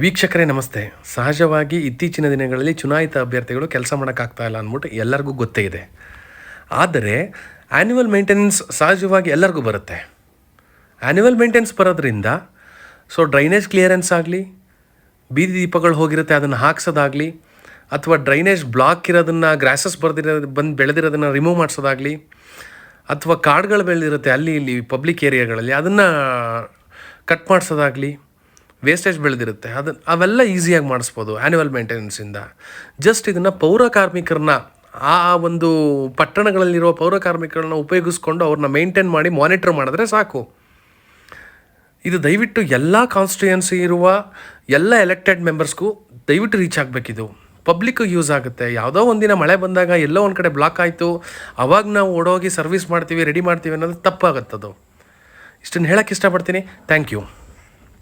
ವೀಕ್ಷಕರೇ ನಮಸ್ತೆ. ಸಹಜವಾಗಿ ಇತ್ತೀಚಿನ ದಿನಗಳಲ್ಲಿ ಚುನಾಯಿತ ಅಭ್ಯರ್ಥಿಗಳು ಕೆಲಸ ಮಾಡೋಕ್ಕಾಗ್ತಾ ಇಲ್ಲ ಅಂದ್ಬಿಟ್ಟು ಎಲ್ಲರಿಗೂ ಗೊತ್ತೇ ಇದೆ. ಆದರೆ ಆ್ಯನ್ಯುವಲ್ ಮೇಂಟೆನೆನ್ಸ್ ಸಹಜವಾಗಿ ಎಲ್ಲರಿಗೂ ಬರುತ್ತೆ. ಆ್ಯನ್ಯುವಲ್ ಮೇಂಟೆನೆನ್ಸ್ ಬರೋದ್ರಿಂದ ಡ್ರೈನೇಜ್ ಕ್ಲಿಯರೆನ್ಸ್ ಆಗಲಿ, ಬೀದಿ ದೀಪಗಳು ಹೋಗಿರುತ್ತೆ ಅದನ್ನು ಹಾಕ್ಸೋದಾಗಲಿ, ಅಥವಾ ಡ್ರೈನೇಜ್ ಬ್ಲಾಕ್ ಇರೋದನ್ನು ಗ್ರಾಸಸ್ ಬೆಳೆದಿರೋದನ್ನು ರಿಮೂವ್ ಮಾಡಿಸೋದಾಗಲಿ, ಅಥವಾ ಕಾಡುಗಳು ಬೆಳೆದಿರುತ್ತೆ ಅಲ್ಲಿ ಇಲ್ಲಿ ಪಬ್ಲಿಕ್ ಏರಿಯಾಗಳಲ್ಲಿ ಅದನ್ನು ಕಟ್ ಮಾಡಿಸೋದಾಗಲಿ, ವೇಸ್ಟೇಜ್ ಬೆಳೆದಿರುತ್ತೆ ಅವೆಲ್ಲ ಈಸಿಯಾಗಿ ಮಾಡಿಸ್ಬೋದು ಆ್ಯನ್ಯುವಲ್ ಮೇಂಟೆನೆನ್ಸಿಂದ. ಜಸ್ಟ್ ಇದನ್ನು ಪೌರ ಕಾರ್ಮಿಕರನ್ನ ಆ ಒಂದು ಪಟ್ಟಣಗಳಲ್ಲಿರುವ ಪೌರ ಕಾರ್ಮಿಕರನ್ನ ಉಪಯೋಗಿಸ್ಕೊಂಡು ಅವ್ರನ್ನ ಮೇಂಟೈನ್ ಮಾಡಿ ಮಾನಿಟರ್ ಮಾಡಿದ್ರೆ ಸಾಕು. ಇದು ದಯವಿಟ್ಟು ಎಲ್ಲ ಕಾನ್ಸ್ಟಿಟ್ಯೂಯೆನ್ಸಿ ಇರುವ ಎಲ್ಲ ಎಲೆಕ್ಟೆಡ್ ಮೆಂಬರ್ಸ್ಗೂ ದಯವಿಟ್ಟು ರೀಚ್ ಆಗಬೇಕಿದು. ಪಬ್ಲಿಕ್ಕಿಗೆ ಯೂಸ್ ಆಗುತ್ತೆ. ಯಾವುದೋ ಒಂದಿನ ಮಳೆ ಬಂದಾಗ ಎಲ್ಲೋ ಒಂದು ಕಡೆ ಬ್ಲಾಕ್ ಆಯಿತು, ಅವಾಗ ನಾವು ಓಡೋಗಿ ಸರ್ವಿಸ್ ಮಾಡ್ತೀವಿ, ರೆಡಿ ಮಾಡ್ತೀವಿ ಅನ್ನೋದು ತಪ್ಪಾಗುತ್ತದು. ಇಷ್ಟನ್ನು ಹೇಳೋಕ್ಕೆ ಇಷ್ಟಪಡ್ತೀನಿ. Thank you.